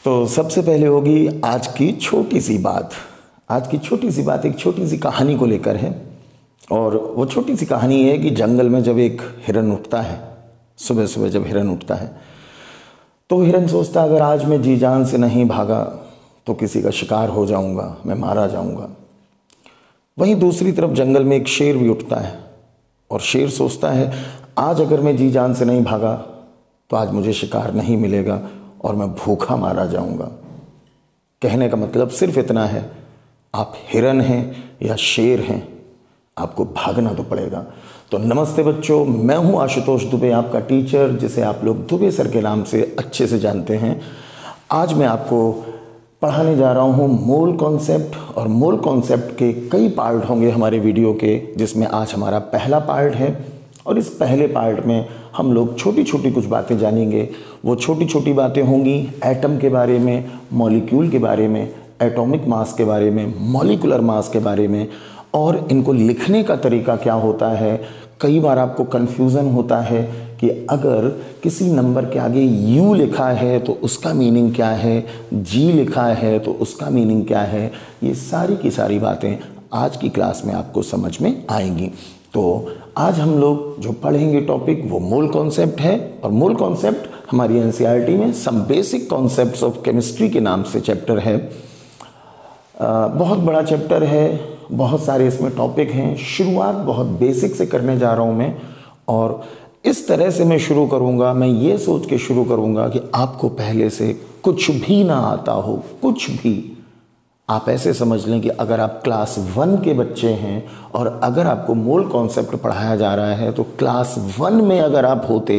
तो सबसे पहले होगी आज की छोटी सी बात। आज की छोटी सी बात एक छोटी सी कहानी को लेकर है। और वो छोटी सी कहानी है कि जंगल में जब एक हिरन उठता है, सुबह सुबह जब हिरन उठता है तो हिरन सोचता अगर आज मैं जी जान से नहीं भागा तो किसी का शिकार हो जाऊंगा, मैं मारा जाऊंगा। वहीं दूसरी तरफ जंगल में एक शेर भी उठता है और शेर सोचता है आज अगर मैं जी जान से नहीं भागा तो आज मुझे शिकार नहीं मिलेगा और मैं भूखा मारा जाऊंगा। कहने का मतलब सिर्फ इतना है, आप हिरन हैं या शेर हैं, आपको भागना तो पड़ेगा। तो नमस्ते बच्चों, मैं हूं आशुतोष दुबे, आपका टीचर, जिसे आप लोग दुबे सर के नाम से अच्छे से जानते हैं। आज मैं आपको पढ़ाने जा रहा हूं मोल कॉन्सेप्ट, और मोल कॉन्सेप्ट के कई पार्ट होंगे हमारे वीडियो के, जिसमें आज हमारा पहला पार्ट है। और इस पहले पार्ट में हम लोग छोटी छोटी कुछ बातें जानेंगे। वो छोटी छोटी बातें होंगी एटम के बारे में, मॉलिक्यूल के बारे में, एटॉमिक मास के बारे में, मॉलिकुलर मास के बारे में, और इनको लिखने का तरीका क्या होता है। कई बार आपको कन्फ्यूज़न होता है कि अगर किसी नंबर के आगे U लिखा है तो उसका मीनिंग क्या है, G लिखा है तो उसका मीनिंग क्या है। ये सारी की सारी बातें आज की क्लास में आपको समझ में आएंगी। तो आज हम लोग जो पढ़ेंगे टॉपिक वो मोल कॉन्सेप्ट है, और मोल कॉन्सेप्ट हमारी एनसीईआरटी में some basic concepts of chemistry के नाम से चैप्टर है। बहुत बड़ा चैप्टर है, बहुत सारे इसमें टॉपिक हैं। शुरुआत बहुत बेसिक से करने जा रहा हूँ मैं, और इस तरह से मैं शुरू करूँगा, मैं ये सोच के शुरू करूँगा कि आपको पहले से कुछ भी ना आता हो, कुछ भी। आप ऐसे समझ लें कि अगर आप क्लास 1 के बच्चे हैं और अगर आपको मोल कॉन्सेप्ट पढ़ाया जा रहा है तो क्लास 1 में अगर आप होते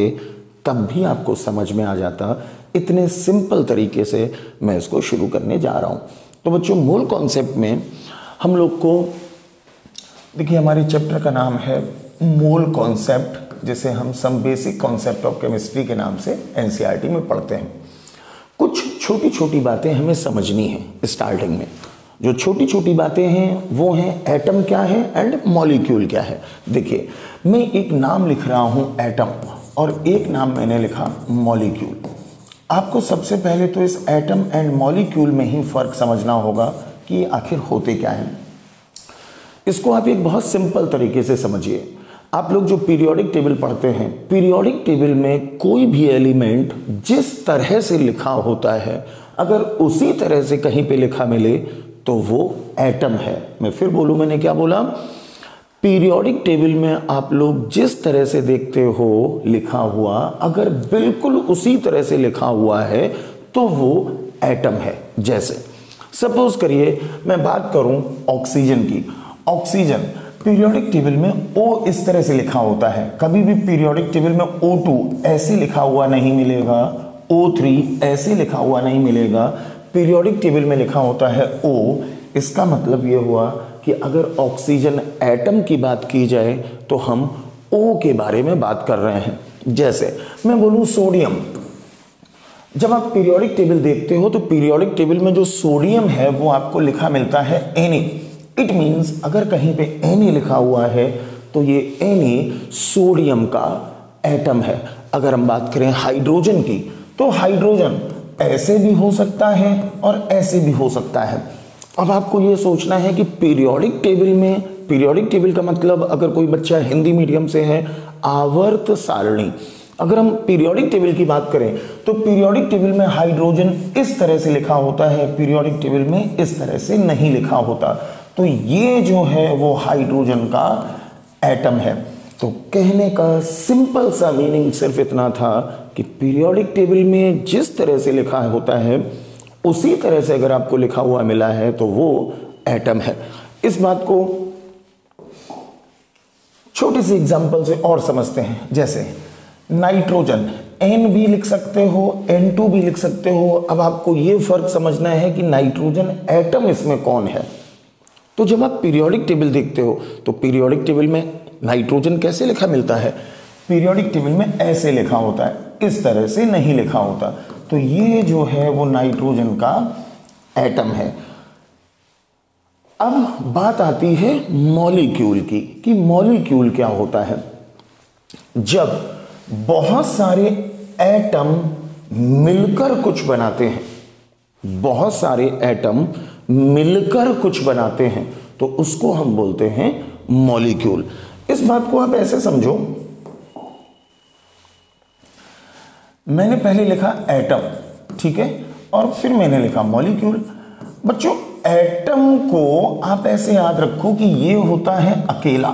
तब भी आपको समझ में आ जाता। इतने सिंपल तरीके से मैं इसको शुरू करने जा रहा हूँ। तो बच्चों, मोल कॉन्सेप्ट में हम लोग को देखिए, हमारे चैप्टर का नाम है मोल कॉन्सेप्ट, जिसे हम some basic concept of chemistry के नाम से एनसीईआरटी में पढ़ते हैं। कुछ छोटी छोटी बातें हमें समझनी है स्टार्टिंग में। जो छोटी छोटी बातें हैं वो हैं एटम क्या है एंड मॉलिक्यूल क्या है। देखिए, मैं एक नाम लिख रहा हूं एटम और एक नाम मैंने लिखा मॉलिक्यूल। आपको सबसे पहले तो इस एटम एंड मॉलिक्यूल में ही फर्क समझना होगा कि आखिर होते क्या हैं। इसको आप एक बहुत सिंपल तरीके से समझिए। आप लोग जो पीरियोडिक टेबल पढ़ते हैं, पीरियोडिक टेबल में कोई भी एलिमेंट जिस तरह से लिखा होता है, अगर उसी तरह से कहीं पे लिखा मिले तो वो एटम है। मैं फिर बोलूं, मैंने क्या बोला? पीरियोडिक टेबल में आप लोग जिस तरह से देखते हो लिखा हुआ, अगर बिल्कुल उसी तरह से लिखा हुआ है तो वो एटम है। जैसे सपोज करिए मैं बात करूं ऑक्सीजन की। ऑक्सीजन पीरियोडिक टेबल में O इस तरह से लिखा होता है, कभी भी पीरियोडिक टेबल में O2 ऐसे लिखा हुआ नहीं मिलेगा, O3 ऐसे लिखा हुआ नहीं मिलेगा। पीरियोडिक टेबल में लिखा होता है O। इसका मतलब ये हुआ कि अगर ऑक्सीजन एटम की बात की जाए तो हम O के बारे में बात कर रहे हैं। जैसे मैं बोलूं सोडियम। जब आप पीरियोडिक टेबल देखते हो तो पीरियोडिक टेबल में जो सोडियम है वो आपको लिखा मिलता है Na। इट मीन्स अगर कहीं पे Na लिखा हुआ है तो ये Na सोडियम का एटम है। अगर हम बात करें हाइड्रोजन की तो हाइड्रोजन ऐसे भी हो सकता है और ऐसे भी हो सकता है। अब आपको ये सोचना है कि पीरियोडिक टेबल में, पीरियोडिक टेबल का मतलब अगर कोई बच्चा हिंदी मीडियम से है, आवर्त सारणी। अगर हम पीरियोडिक टेबल की बात करें तो पीरियोडिक टेबल में हाइड्रोजन इस तरह से लिखा होता है, पीरियोडिक टेबल में इस तरह से नहीं लिखा होता। तो ये जो है वो हाइड्रोजन का एटम है। तो कहने का सिंपल सा मीनिंग सिर्फ इतना था कि पीरियोडिक टेबल में जिस तरह से लिखा होता है उसी तरह से अगर आपको लिखा हुआ मिला है तो वो एटम है। इस बात को छोटी सी एग्जांपल से और समझते हैं। जैसे नाइट्रोजन, N भी लिख सकते हो, N2 भी लिख सकते हो। अब आपको ये फर्क समझना है कि नाइट्रोजन एटम इसमें कौन है। तो जब आप पीरियोडिक टेबल देखते हो तो पीरियोडिक टेबल में नाइट्रोजन कैसे लिखा मिलता है? पीरियोडिक टेबल में ऐसे लिखा होता है, इस तरह से नहीं लिखा होता। तो ये जो है वो नाइट्रोजन का एटम है। अब बात आती है मॉलिक्यूल की कि मॉलिक्यूल क्या होता है। जब बहुत सारे एटम मिलकर कुछ बनाते हैं बहुत सारे एटम मिलकर कुछ बनाते हैं तो उसको हम बोलते हैं मॉलिक्यूल। इस बात को आप ऐसे समझो, मैंने पहले लिखा एटम, ठीक है, और फिर मैंने लिखा मॉलिक्यूल। बच्चों एटम को आप ऐसे याद रखो कि ये होता है अकेला,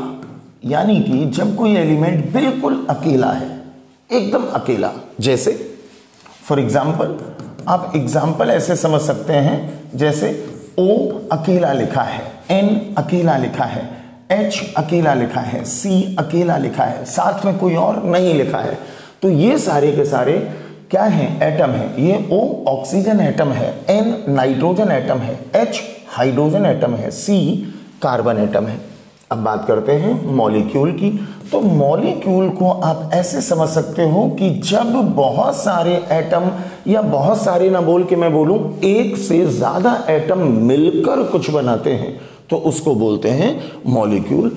यानी कि जब कोई एलिमेंट बिल्कुल अकेला है, एकदम अकेला, जैसे फॉर एग्जाम्पल आप एग्जाम्पल ऐसे समझ सकते हैं, जैसे O अकेला लिखा है, N अकेला लिखा है, H अकेला लिखा है, C अकेला लिखा है, साथ में कोई और नहीं लिखा है। तो ये सारे के सारे क्या हैं? एटम है। ये O ऑक्सीजन एटम है, N नाइट्रोजन एटम है, H हाइड्रोजन एटम है, C कार्बन एटम है। अब बात करते हैं मॉलिक्यूल की। तो मॉलिक्यूल को आप ऐसे समझ सकते हो कि जब बहुत सारे एटम, या बहुत सारे ना बोल के मैं बोलूं एक से ज्यादा एटम मिलकर कुछ बनाते हैं तो उसको बोलते हैं मॉलिक्यूल।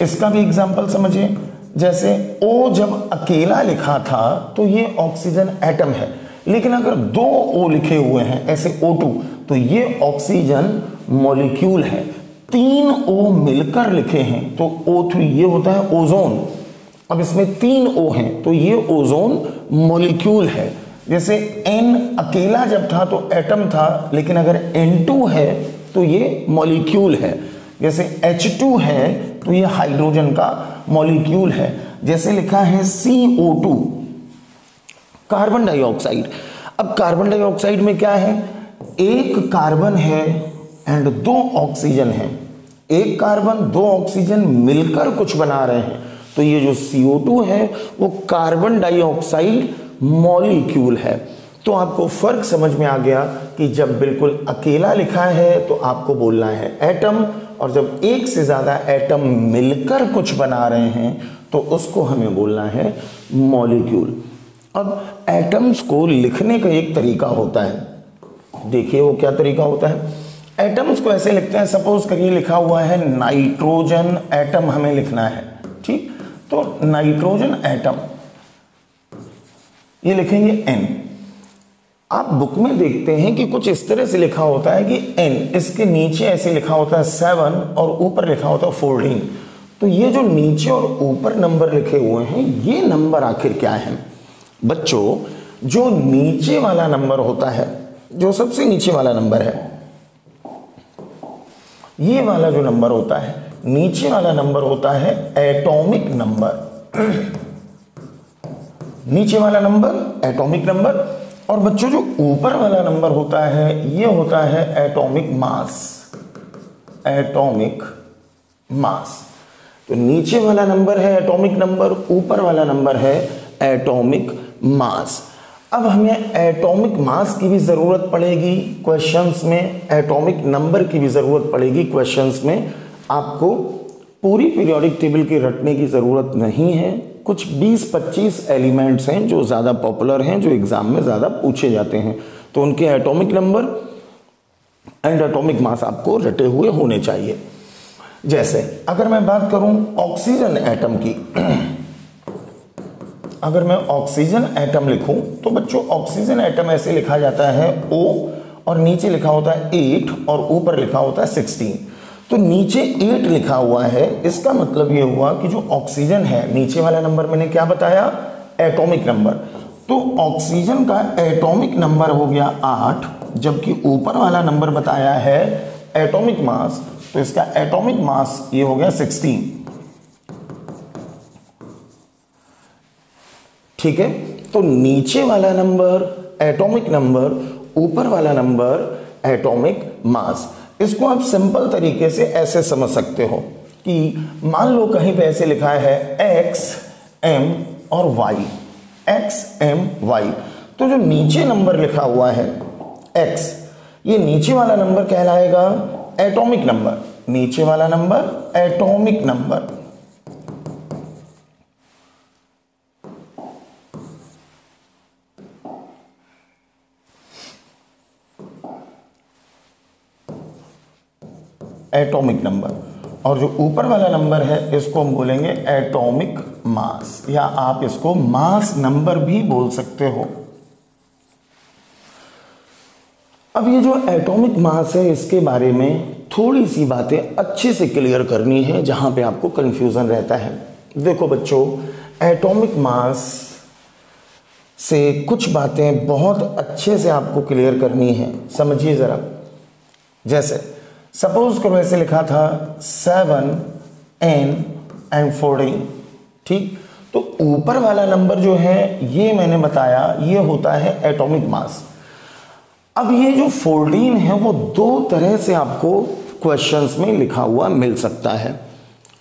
इसका भी एग्जांपल समझिए, जैसे O जब अकेला लिखा था तो ये ऑक्सीजन एटम है, लेकिन अगर दो O लिखे हुए हैं ऐसे O2 तो ये ऑक्सीजन मॉलिक्यूल है। 3 O मिलकर लिखे हैं तो O3 ये होता है ओजोन। अब इसमें 3 O हैं तो ये ओजोन मॉलिक्यूल है। जैसे N अकेला जब था तो एटम था, लेकिन अगर N2 है तो ये मॉलिक्यूल है। जैसे H2 है तो ये हाइड्रोजन का मॉलिक्यूल है। जैसे लिखा है CO2 कार्बन डाइऑक्साइड। अब कार्बन डाइऑक्साइड में क्या है? एक कार्बन है एंड 2 ऑक्सीजन है। एक कार्बन 2 ऑक्सीजन मिलकर कुछ बना रहे हैं तो ये जो CO2 है वो कार्बन डाइऑक्साइड मॉलिक्यूल है। तो आपको फर्क समझ में आ गया कि जब बिल्कुल अकेला लिखा है तो आपको बोलना है एटम, और जब एक से ज्यादा एटम मिलकर कुछ बना रहे हैं तो उसको हमें बोलना है मॉलिक्यूल। अब एटम्स को लिखने का एक तरीका होता है, देखिए वो क्या तरीका होता है। एटम्स को ऐसे लिखते हैं, सपोज करिए लिखा हुआ है नाइट्रोजन एटम हमें लिखना है, ठीक, तो नाइट्रोजन एटम ये लिखेंगे N। आप बुक में देखते हैं कि कुछ इस तरह से लिखा होता है कि N, इसके नीचे ऐसे लिखा होता है 7 और ऊपर लिखा होता है 14। तो ये जो नीचे और ऊपर नंबर लिखे हुए हैं ये नंबर आखिर क्या है? बच्चों जो नीचे वाला नंबर होता है, जो सबसे नीचे वाला नंबर है, ये वाला जो नंबर होता है, नीचे वाला नंबर होता है एटॉमिक नंबर। नीचे वाला नंबर एटॉमिक नंबर, और बच्चों जो ऊपर वाला नंबर होता है ये होता है एटॉमिक मास। एटॉमिक मास, तो नीचे वाला नंबर है एटॉमिक नंबर, ऊपर वाला नंबर है एटॉमिक मास। अब हमें एटॉमिक मास की भी ज़रूरत पड़ेगी क्वेश्चंस में, एटॉमिक नंबर की भी ज़रूरत पड़ेगी क्वेश्चंस में। आपको पूरी पीरियोडिक टेबल की रटने की ज़रूरत नहीं है। कुछ 20-25 एलिमेंट्स हैं जो ज़्यादा पॉपुलर हैं, जो एग्ज़ाम में ज़्यादा पूछे जाते हैं, तो उनके atomic number and atomic mass आपको रटे हुए होने चाहिए। जैसे अगर मैं बात करूं ऑक्सीजन एटम की, अगर मैं ऑक्सीजन एटम लिखूं तो बच्चों ऑक्सीजन एटम ऐसे लिखा जाता है O और नीचे लिखा होता है 8 और ऊपर लिखा होता है 16। तो नीचे 8 लिखा हुआ है, इसका मतलब ये हुआ कि जो ऑक्सीजन है, नीचे वाला नंबर मैंने क्या बताया? Atomic number. तो ऑक्सीजन का एटॉमिक नंबर हो गया 8, जबकि ऊपर वाला नंबर बताया है एटॉमिक मास, तो इसका एटॉमिक मास ये हो गया 16। ठीक है, तो नीचे वाला नंबर एटॉमिक नंबर, ऊपर वाला नंबर एटॉमिक मास। इसको आप सिंपल तरीके से ऐसे समझ सकते हो कि मान लो कहीं पे ऐसे लिखा है X, M और Y, X, M, Y। तो जो नीचे नंबर लिखा हुआ है X, ये नीचे वाला नंबर कहलाएगा एटॉमिक नंबर। नीचे वाला number atomic number, atomic number, और जो ऊपर वाला नंबर है इसको हम बोलेंगे एटॉमिक मास, या आप इसको मास नंबर भी बोल सकते हो। अब ये जो एटॉमिक मास है इसके बारे में थोड़ी सी बातें अच्छे से क्लियर करनी है जहाँ पे आपको कन्फ्यूज़न रहता है। देखो बच्चों, एटॉमिक मास से कुछ बातें बहुत अच्छे से आपको क्लियर करनी है, समझिए ज़रा। जैसे सपोज करो ऐसे लिखा था 7 and 14, ठीक। तो ऊपर वाला नंबर जो है ये मैंने बताया ये होता है एटॉमिक मास। अब ये जो 14 है वो दो तरह से आपको क्वेश्चंस में लिखा हुआ मिल सकता है।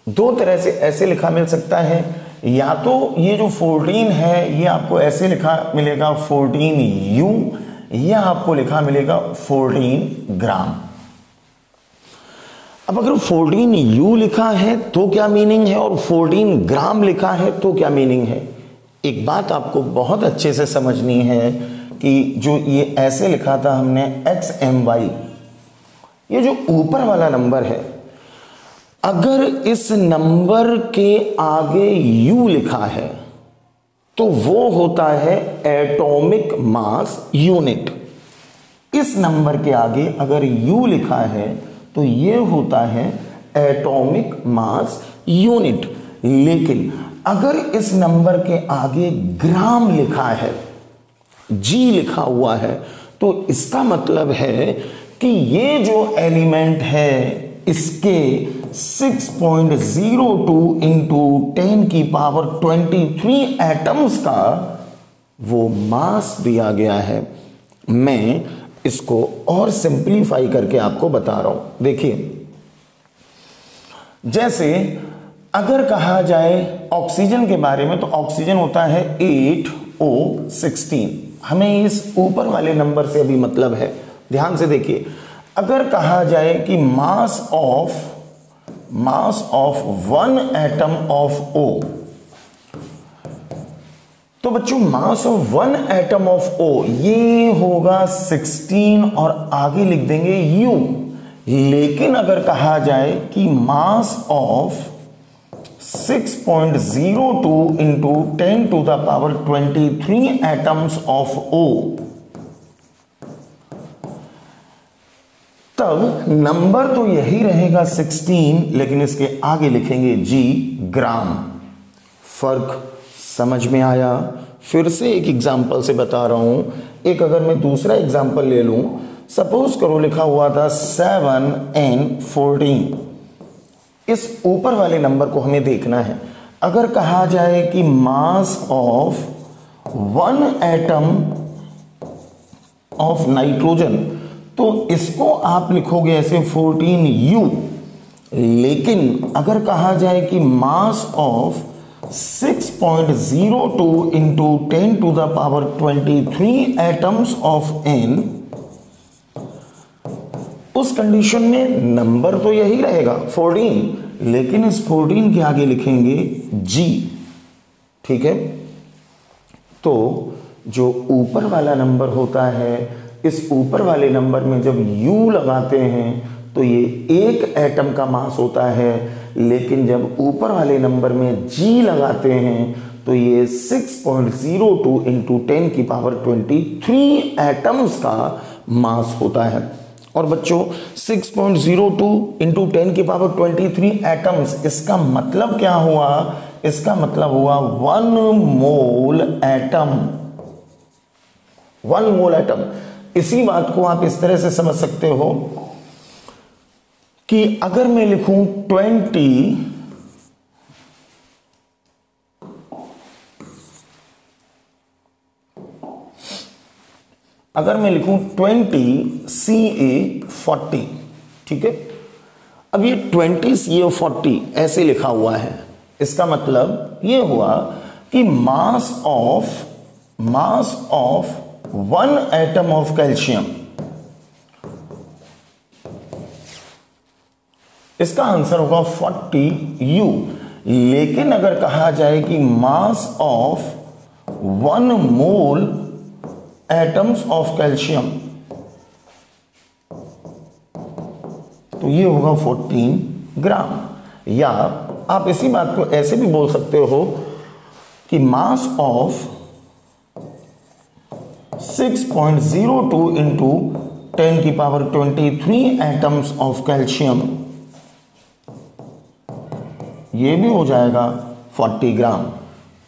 दो तरह से ऐसे लिखा मिल सकता है, या तो ये जो 14 है ये आपको ऐसे लिखा मिलेगा 14U, या आपको लिखा मिलेगा 14 ग्राम। अब अगर 14U लिखा है तो क्या मीनिंग है और 14 ग्राम लिखा है तो क्या मीनिंग है। एक बात आपको बहुत अच्छे से समझनी है कि जो ये ऐसे लिखा था हमने XMY, ये जो ऊपर वाला नंबर है, अगर इस नंबर के आगे U लिखा है तो वो होता है एटॉमिक मास यूनिट। इस नंबर के आगे अगर U लिखा है तो ये होता है एटॉमिक मास यूनिट। लेकिन अगर इस नंबर के आगे ग्राम लिखा है, G लिखा हुआ है, तो इसका मतलब है कि ये जो एलिमेंट है इसके 6.02 इंटू 10⁻23 एटम्स का वो मास दिया गया है। मैं इसको और सिंपलीफाई करके आपको बता रहा हूं। देखिए, जैसे अगर कहा जाए ऑक्सीजन के बारे में तो ऑक्सीजन होता है 8O16। हमें इस ऊपर वाले नंबर से अभी मतलब है, ध्यान से देखिए। अगर कहा जाए कि mass of 1 atom of O, तो बच्चों mass of 1 atom of O ये होगा 16 और आगे लिख देंगे U। लेकिन अगर कहा जाए कि mass of 6.02 into 10⁻23 atoms of O, तब नंबर तो यही रहेगा 16, लेकिन इसके आगे लिखेंगे G, ग्राम। फर्क समझ में आया? फिर से एक एग्जांपल से बता रहा हूं। एक अगर मैं दूसरा एग्जांपल ले लूं, सपोज करो लिखा हुआ था 7 and 14। इस ऊपर वाले नंबर को हमें देखना है। अगर कहा जाए कि mass of 1 atom of nitrogen, तो इसको आप लिखोगे ऐसे 14U। लेकिन अगर कहा जाए कि mass of 6.02 into 10⁻23 atoms of N, उस कंडीशन में नंबर तो यही रहेगा 14, लेकिन इस 14 के आगे लिखेंगे G, ठीक है। तो जो ऊपर वाला नंबर होता है, इस ऊपर वाले नंबर में जब U लगाते हैं तो ये एक एटम का मास होता है, लेकिन जब ऊपर वाले नंबर में G लगाते हैं तो ये 6.02 इंटू 10⁻23 एटम्स का मास होता है। और बच्चों 6.02 इंटू 10⁻23 एटम्स, इसका मतलब क्या हुआ? इसका मतलब हुआ 1 मोल एटम। 1 मोल एटम। इसी बात को आप इस तरह से समझ सकते हो कि अगर मैं लिखूं 20, अगर मैं लिखूं 20 CA40, ठीक है। अब ये 20 CA40 ऐसे लिखा हुआ है, इसका मतलब ये हुआ कि mass of 1 atom of calcium, इसका आंसर होगा 40U। लेकिन अगर कहा जाए कि mass of 1 mole atoms of calcium, तो ये होगा 14 ग्राम। या आप इसी बात को ऐसे भी बोल सकते हो कि मास ऑफ 6.02 इंटू 10 की पावर 23 एटम्स ऑफ कैल्शियम, ये भी हो जाएगा 40 ग्राम।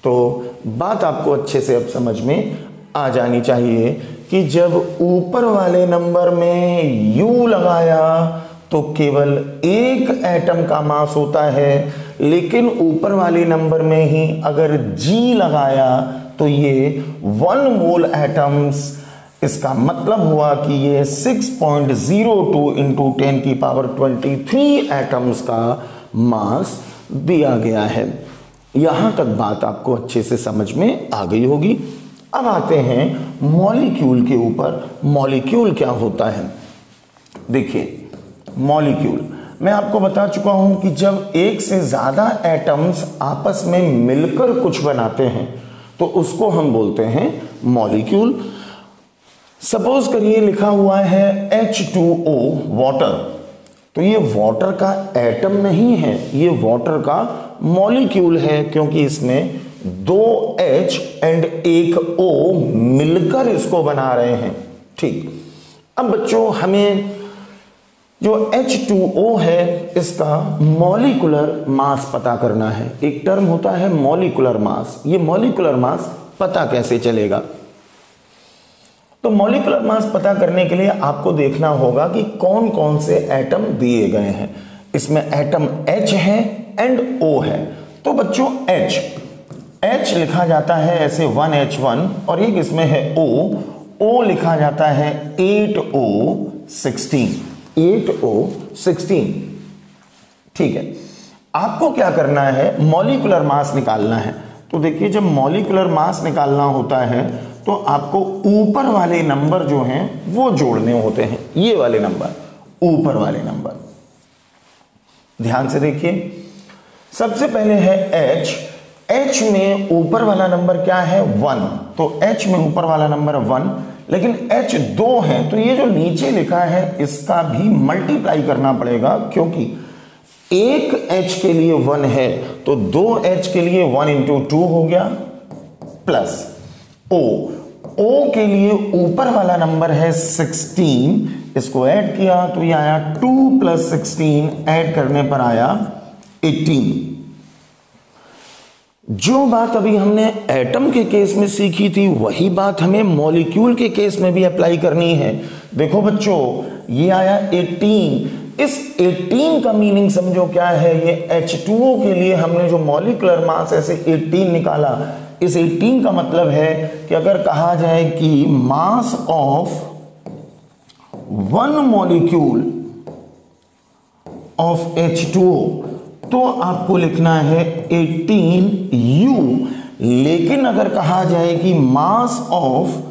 तो बात आपको अच्छे से अब समझ में आ जानी चाहिए कि जब ऊपर वाले नंबर में U लगाया तो केवल एक एटम का मास होता है, लेकिन ऊपर वाले नंबर में ही अगर G लगाया तो ये 1 मोल एटम्स, इसका मतलब हुआ कि ये 6.02 इंटू 10 की पावर 23 एटम्स का मास दिया गया है। यहां तक बात आपको अच्छे से समझ में आ गई होगी। अब आते हैं मॉलिक्यूल के ऊपर। मॉलिक्यूल क्या होता है? देखिए, मॉलिक्यूल मैं आपको बता चुका हूं कि जब एक से ज्यादा एटम्स आपस में मिलकर कुछ बनाते हैं तो उसको हम बोलते हैं मॉलिक्यूल। सपोज करिए लिखा हुआ है H2O वाटर, तो ये वाटर का एटम नहीं है, ये वाटर का मॉलिक्यूल है, क्योंकि इसमें 2 H एंड 1 O मिलकर इसको बना रहे हैं। ठीक, अब बच्चों हमें जो H2O है इसका मॉलिक्यूलर मास पता करना है। एक टर्म होता है मॉलिक्यूलर मास। ये मॉलिक्यूलर मास पता कैसे चलेगा? तो मॉलिक्यूलर मास पता करने के लिए आपको देखना होगा कि कौन कौन से एटम दिए गए हैं। इसमें एटम H है एंड O है। तो बच्चों H लिखा जाता है ऐसे 1H1 और एक इसमें है O लिखा जाता है 8O16। ठीक है, आपको क्या करना है? मॉलिक्यूलर मास निकालना है। तो देखिए, जब मॉलिक्यूलर मास निकालना होता है तो आपको ऊपर वाले नंबर जो हैं वो जोड़ने होते हैं। ये वाले नंबर, ऊपर वाले नंबर, ध्यान से देखिए। सबसे पहले है H में ऊपर वाला नंबर क्या है? 1। तो H में ऊपर वाला नंबर 1, लेकिन H 2 है, तो ये जो नीचे लिखा है इसका भी मल्टीप्लाई करना पड़ेगा, क्योंकि एक H के लिए 1 है तो 2 H के लिए 1 इंटू 2 हो गया, प्लस O के लिए ऊपर वाला नंबर है 16, इसको ऐड किया तो ये आया 2 प्लस 16, ऐड करने पर आया 18। जो बात अभी हमने एटम के केस में सीखी थी वही बात हमें मॉलिक्यूल के केस में भी अप्लाई करनी है। देखो बच्चों, ये आया 18। इस 18 का मीनिंग समझो क्या है? ये H2O के लिए हमने जो मॉलिक्यूलर मास ऐसे 18 निकाला, इस 18 का मतलब है कि अगर कहा जाए कि mass of 1 molecule of H2O, तो आपको लिखना है 18U। लेकिन अगर कहा जाए कि mass of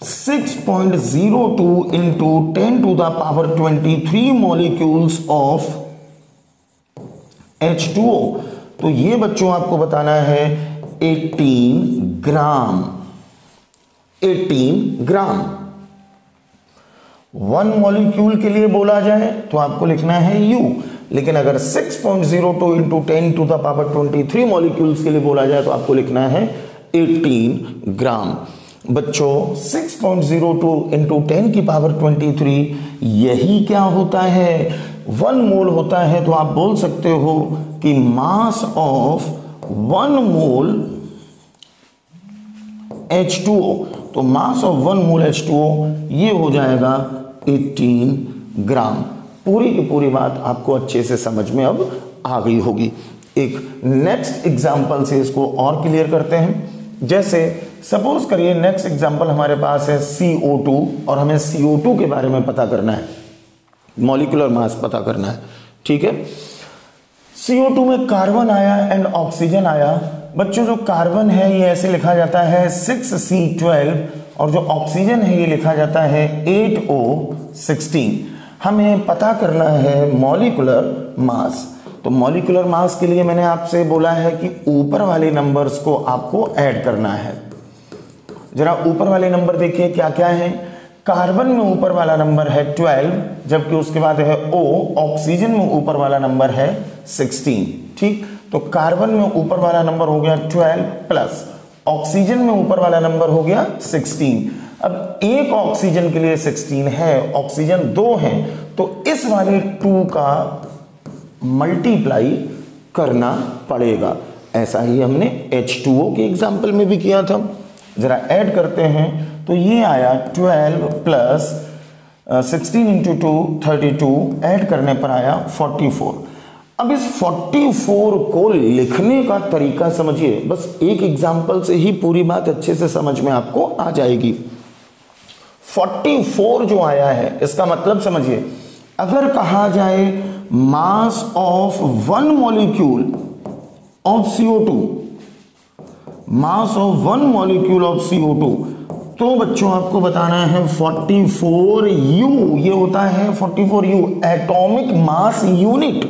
6.02 into 10 to the power 23 molecules of H2O, तो ये बच्चों आपको बताना है 18 ग्राम। 18 ग्राम 1 मॉलिक्यूल के लिए बोला जाए तो आपको लिखना है U, लेकिन अगर 6.02 into 10 to the power 23 molecules के लिए बोला जाए तो आपको लिखना है 18 ग्राम। बच्चों 6.02 इंटू 10 की पावर 23 यही क्या होता है? 1 मोल होता है। तो आप बोल सकते हो कि मास ऑफ 1 मोल H2O, तो मास ऑफ 1 मोल H2O ये हो जाएगा 18 ग्राम। पूरी की पूरी बात आपको अच्छे से समझ में अब आ गई होगी। एक नेक्स्ट एग्जांपल से इसको और क्लियर करते हैं। जैसे सपोज करिए नेक्स्ट एग्जांपल हमारे पास है CO2 और हमें CO2 के बारे में पता करना है, मॉलिक्यूलर मास पता करना है। ठीक है, CO2 में कार्बन आया एंड ऑक्सीजन आया। बच्चों जो कार्बन है ये ऐसे लिखा जाता है 6C12 और जो ऑक्सीजन है ये लिखा जाता है 8O16। हमें पता करना है मॉलिक्यूलर मास। तो मॉलिक्यूलर मास के लिए मैंने आपसे बोला है कि ऊपर वाले नंबर्स को आपको ऐड करना है। जरा ऊपर वाले नंबर देखिए क्या क्या है। कार्बन में ऊपर वाला नंबर है 12, जबकि उसके बाद है O। ऑक्सीजन में ऊपर वाला नंबर है 16। ठीक, तो कार्बन में ऊपर वाला नंबर हो गया 12 प्लस ऑक्सीजन में ऊपर वाला नंबर हो गया 16। अब एक ऑक्सीजन के लिए 16 है, ऑक्सीजन 2 है, तो इस वाले 2 का मल्टीप्लाई करना पड़ेगा। ऐसा ही हमने H2O के एग्जाम्पल में भी किया था। जरा ऐड करते हैं तो ये आया 12 प्लस 16 इंटू 2 32, ऐड करने पर आया 44। अब इस 44 को लिखने का तरीका समझिए, बस एक एग्जाम्पल से ही पूरी बात अच्छे से समझ में आपको आ जाएगी। 44 जो आया है इसका मतलब समझिए, अगर कहा जाए mass of 1 molecule of CO2, mass of 1 molecule of CO2, तो बच्चों आपको बताना है 44U, ये होता है 44U एटॉमिक मास यूनिट।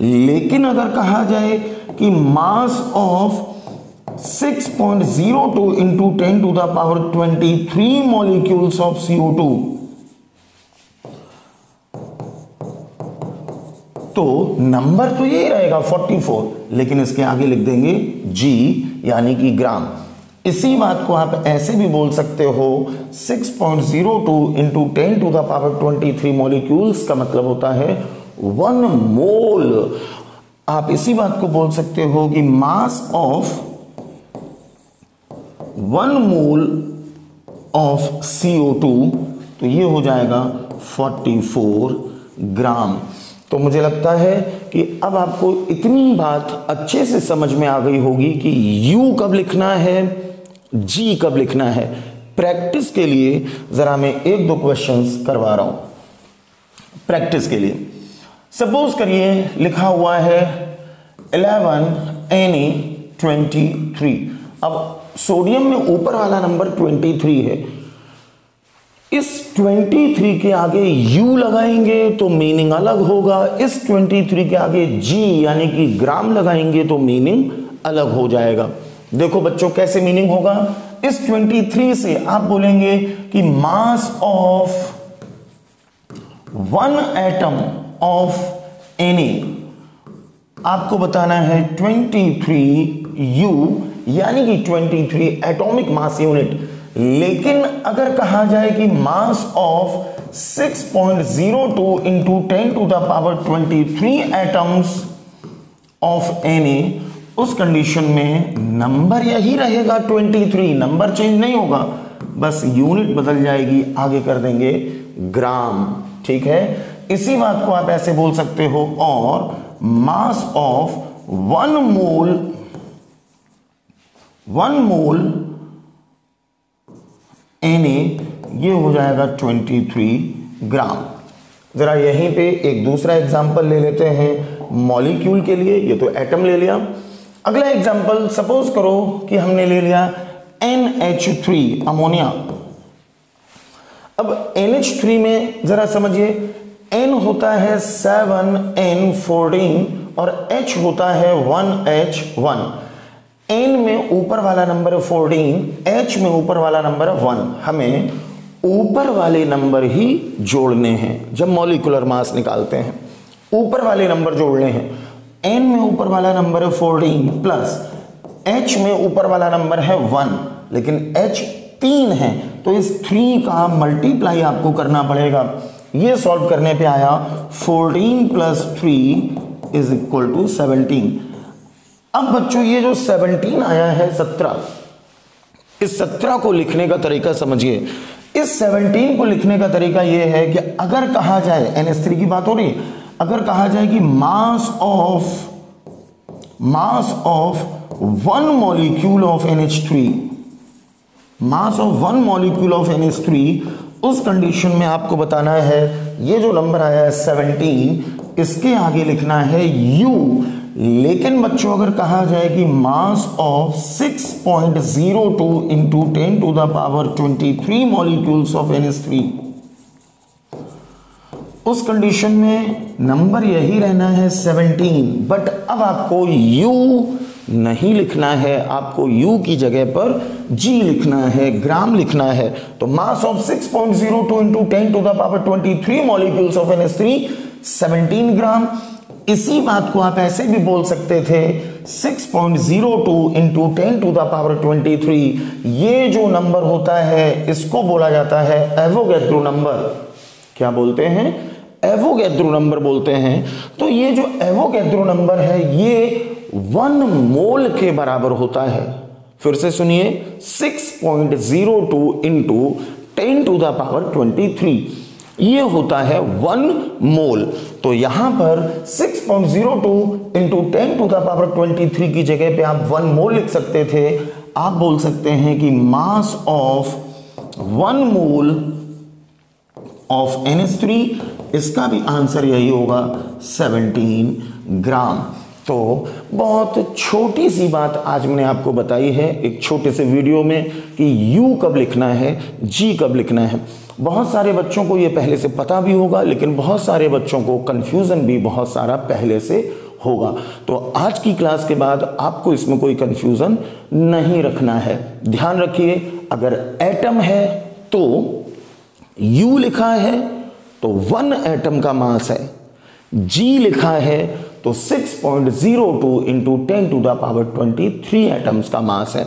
लेकिन अगर कहा जाए कि mass of 6.02 into 10 to the power 23 molecules of CO2, तो नंबर तो यही रहेगा 44, लेकिन इसके आगे लिख देंगे G यानी कि ग्राम। इसी बात को आप ऐसे भी बोल सकते हो 6.02 into 10 to the power 23 molecules का मतलब होता है 1 मोल। आप इसी बात को बोल सकते हो कि mass of 1 mole of CO2, तो ये हो जाएगा 44 ग्राम। तो मुझे लगता है कि अब आपको इतनी बात अच्छे से समझ में आ गई होगी कि U कब लिखना है, G कब लिखना है। प्रैक्टिस के लिए जरा मैं 1-2 क्वेश्चंस करवा रहा हूं। प्रैक्टिस के लिए सपोज करिए लिखा हुआ है 11Na23। अब सोडियम में ऊपर वाला नंबर 23 है, इस 23 के आगे U लगाएंगे तो मीनिंग अलग होगा, इस 23 के आगे G यानी कि ग्राम लगाएंगे तो मीनिंग अलग हो जाएगा। देखो बच्चों कैसे मीनिंग होगा, इस 23 से आप बोलेंगे कि mass of 1 atom of Na, आपको बताना है 23U यानी कि 23 एटॉमिक मास यूनिट। लेकिन अगर कहा जाए कि mass of 6.02 into 10 to the power 23 atoms of Na, उस कंडीशन में नंबर यही रहेगा 23, नंबर चेंज नहीं होगा, बस यूनिट बदल जाएगी, आगे कर देंगे ग्राम। ठीक है, इसी बात को आप ऐसे बोल सकते हो, और मास ऑफ 1 मोल Na, ये हो जाएगा 23 ग्राम। जरा यहीं पे एक दूसरा एग्जांपल ले लेते हैं मॉलिक्यूल के लिए, ये तो एटम ले लिया। अगला एग्जांपल सपोज करो कि हमने ले लिया NH3 अमोनिया। अब NH3 में जरा समझिए, N होता है 7N14 और H होता है 1H1। N में ऊपर वाला नंबर है 14, H में ऊपर वाला नंबर है 1। हमें ऊपर वाले नंबर ही जोड़ने हैं जब मॉलिक्यूलर मास निकालते हैं, ऊपर वाले नंबर जोड़ने हैं। N में ऊपर वाला नंबर है 14 प्लस H में ऊपर वाला नंबर है 1, लेकिन H 3 है, तो इस 3 का मल्टीप्लाई आपको करना पड़ेगा। ये सॉल्व करने पे आया 14 प्लस 3 इज इक्वल टू 17। अब बच्चों ये जो 17 आया है 17, इस 17 को लिखने का तरीका समझिए। इस 17 को लिखने का तरीका ये है कि अगर कहा जाए, NH3 की बात हो रही है, अगर कहा जाए कि mass of 1 molecule of NH3, mass of 1 molecule of NH3, उस कंडीशन में आपको बताना है ये जो नंबर आया है 17, इसके आगे लिखना है U। लेकिन बच्चों अगर कहा जाए कि mass of 6.02 into 10 to the power 23 molecules of NH3, उस कंडीशन में नंबर यही रहना है 17, बट अब आपको U नहीं लिखना है, आपको U की जगह पर G लिखना है, ग्राम लिखना है। तो mass of 6.02 into 10 to the power 23 molecules of NH3 17 gram. इसी बात को आप ऐसे भी बोल सकते थे 6.02 इंटू 10 टू द पावर 23। ये जो नंबर होता है इसको बोला जाता है एवोगैड्रो नंबर। क्या बोलते हैं? एवोगैड्रो नंबर बोलते हैं। तो ये जो एवोगैड्रो नंबर है ये 1 मोल के बराबर होता है। फिर से सुनिए, 6.02 इंटू 10 टू द पावर 23 ये होता है 1 मोल। तो यहां पर 6.02 इंटू 10 टू द पावर 23 की जगह पे आप 1 मोल लिख सकते थे। आप बोल सकते हैं कि mass of 1 mole of NH3, इसका भी आंसर यही होगा 17 ग्राम। तो बहुत छोटी सी बात आज मैंने आपको बताई है एक छोटे से वीडियो में कि U कब लिखना है, G कब लिखना है। बहुत सारे बच्चों को ये पहले से पता भी होगा, लेकिन बहुत सारे बच्चों को कंफ्यूजन भी बहुत सारा पहले से होगा। तो आज की क्लास के बाद आपको इसमें कोई कंफ्यूजन नहीं रखना है। ध्यान रखिए, अगर एटम है तो U लिखा है तो 1 एटम का मास है, G लिखा है तो 6.02 into 10 to the power 23 atoms का मास है।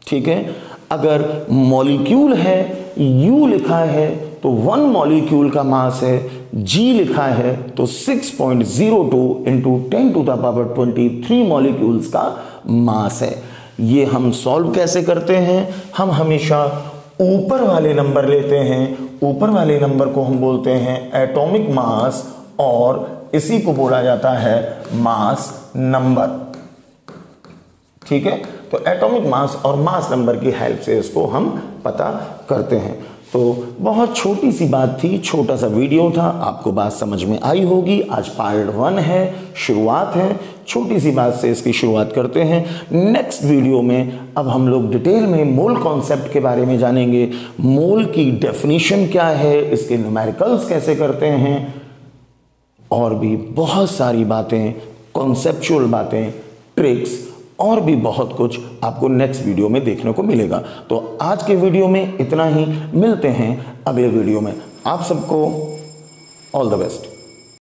ठीक है, अगर मॉलिक्यूल है U लिखा है तो 1 मॉलिक्यूल का मास है, G लिखा है तो 6.02 into 10 to the power 23 molecules का मास है। ये हम सॉल्व कैसे करते हैं? हम हमेशा ऊपर वाले नंबर लेते हैं, ऊपर वाले नंबर को हम बोलते हैं एटॉमिक मास और इसी को बोला जाता है मास नंबर। ठीक है, तो एटॉमिक मास और मास नंबर की हेल्प से इसको हम पता करते हैं। तो बहुत छोटी सी बात थी, छोटा सा वीडियो था, आपको बात समझ में आई होगी। आज पार्ट 1 है, शुरुआत है, छोटी सी बात से इसकी शुरुआत करते हैं। नेक्स्ट वीडियो में अब हम लोग डिटेल में मोल कॉन्सेप्ट के बारे में जानेंगे। मोल की डेफिनेशन क्या है, इसके न्यूमेरिकल्स कैसे करते हैं, और भी बहुत सारी बातें, कॉन्सेप्चुअल बातें, ट्रिक्स और भी बहुत कुछ आपको नेक्स्ट वीडियो में देखने को मिलेगा। तो आज के वीडियो में इतना ही, मिलते हैं अगले वीडियो में। आप सबको ऑल द बेस्ट।